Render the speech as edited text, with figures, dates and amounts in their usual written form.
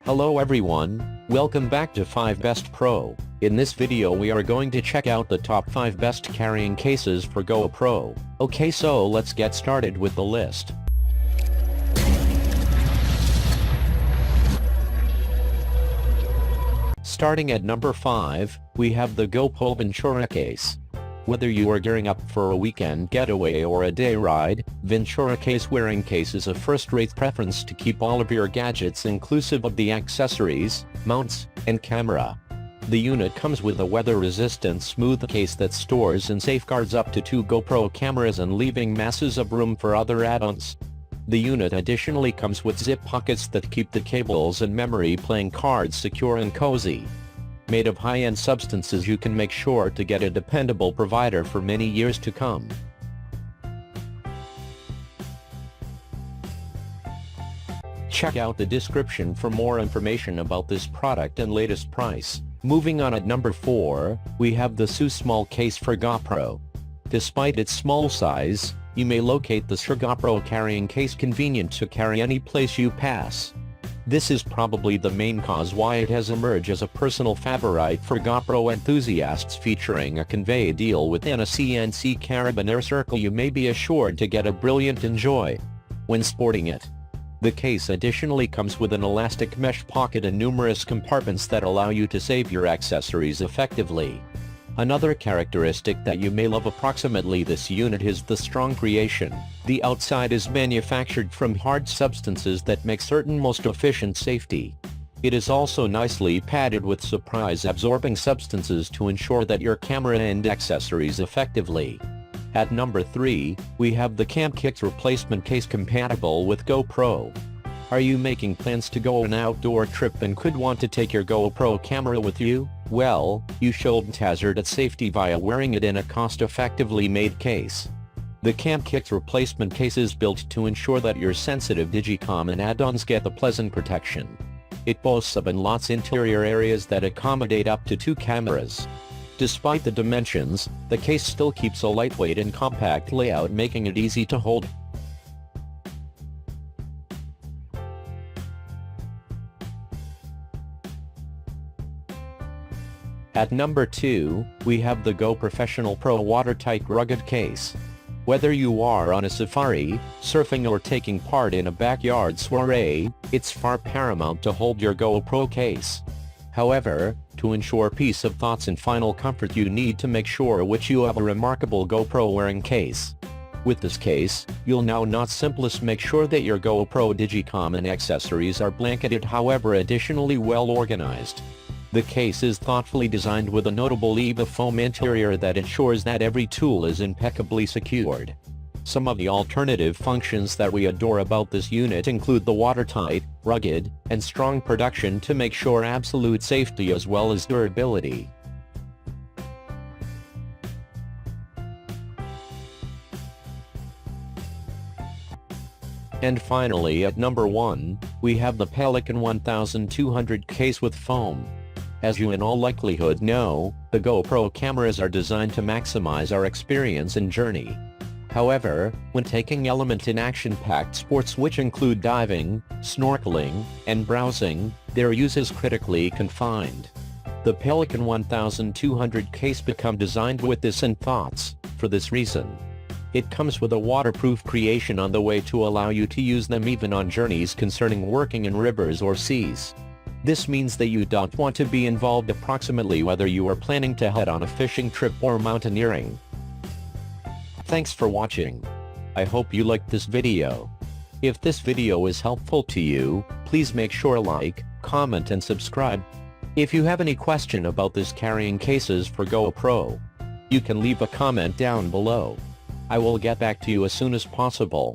Hello everyone, welcome back to 5 Best Pro. In this video we are going to check out the top 5 best carrying cases for GoPro. Okay, so let's get started with the list. Starting at number 5, we have the GoPole Venturecase. Whether you are gearing up for a weekend getaway or a day ride, Venturecase wearing case is a first-rate preference to keep all of your gadgets inclusive of the accessories, mounts, and camera. The unit comes with a weather-resistant smooth case that stores and safeguards up to 2 GoPro cameras and leaving masses of room for other add-ons. The unit additionally comes with zip pockets that keep the cables and memory playing cards secure and cozy. Made of high-end substances, you can make sure to get a dependable provider for many years to come. Check out the description for more information about this product and latest price. Moving on at number 4, we have the Soos small case for GoPro. Despite its small size, you may locate the GoPro carrying case convenient to carry any place you pass. This is probably the main cause why it has emerged as a personal favorite for GoPro enthusiasts, featuring a convey deal within a CNC carabiner circle. You may be assured to get a brilliant enjoy when sporting it. The case additionally comes with an elastic mesh pocket and numerous compartments that allow you to save your accessories effectively. Another characteristic that you may love approximately this unit is the strong creation. The outside is manufactured from hard substances that make certain most efficient safety. It is also nicely padded with surprise-absorbing substances to ensure that your camera and accessories effectively. At number 3, we have the CamKix replacement case compatible with GoPro. Are you making plans to go on an outdoor trip and could want to take your GoPro camera with you? Well, you shouldn't hazard its safety via wearing it in a cost-effectively made case. The CamKix replacement case is built to ensure that your sensitive Digicom and add-ons get the pleasant protection. It boasts of and lots interior areas that accommodate up to 2 cameras. Despite the dimensions, the case still keeps a lightweight and compact layout, making it easy to hold. At number 2, we have the Go Professional Pro Watertight Rugged Case. Whether you are on a safari, surfing or taking part in a backyard soiree, it's far paramount to hold your GoPro case. However, to ensure peace of thoughts and final comfort, you need to make sure which you have a remarkable GoPro wearing case. With this case, you'll now not simplest make sure that your GoPro Digicom and accessories are blanketed, however additionally well organized. The case is thoughtfully designed with a notable EVA foam interior that ensures that every tool is impeccably secured. Some of the alternative functions that we adore about this unit include the watertight, rugged, and strong production to make sure absolute safety as well as durability. And finally, at number 1, we have the Pelican 1200 case with foam. As you in all likelihood know, the GoPro cameras are designed to maximize our experience and journey. However, when taking element in action-packed sports which include diving, snorkeling, and browsing, their use is critically confined. The Pelican 1200 case become designed with this in thoughts. For this reason, it comes with a waterproof creation on the way to allow you to use them even on journeys concerning working in rivers or seas. This means that you don't want to be involved approximately whether you are planning to head on a fishing trip or mountaineering. Thanks for watching. I hope you liked this video. If this video is helpful to you, please make sure like, comment and subscribe. If you have any question about this carrying cases for GoPro, you can leave a comment down below. I will get back to you as soon as possible.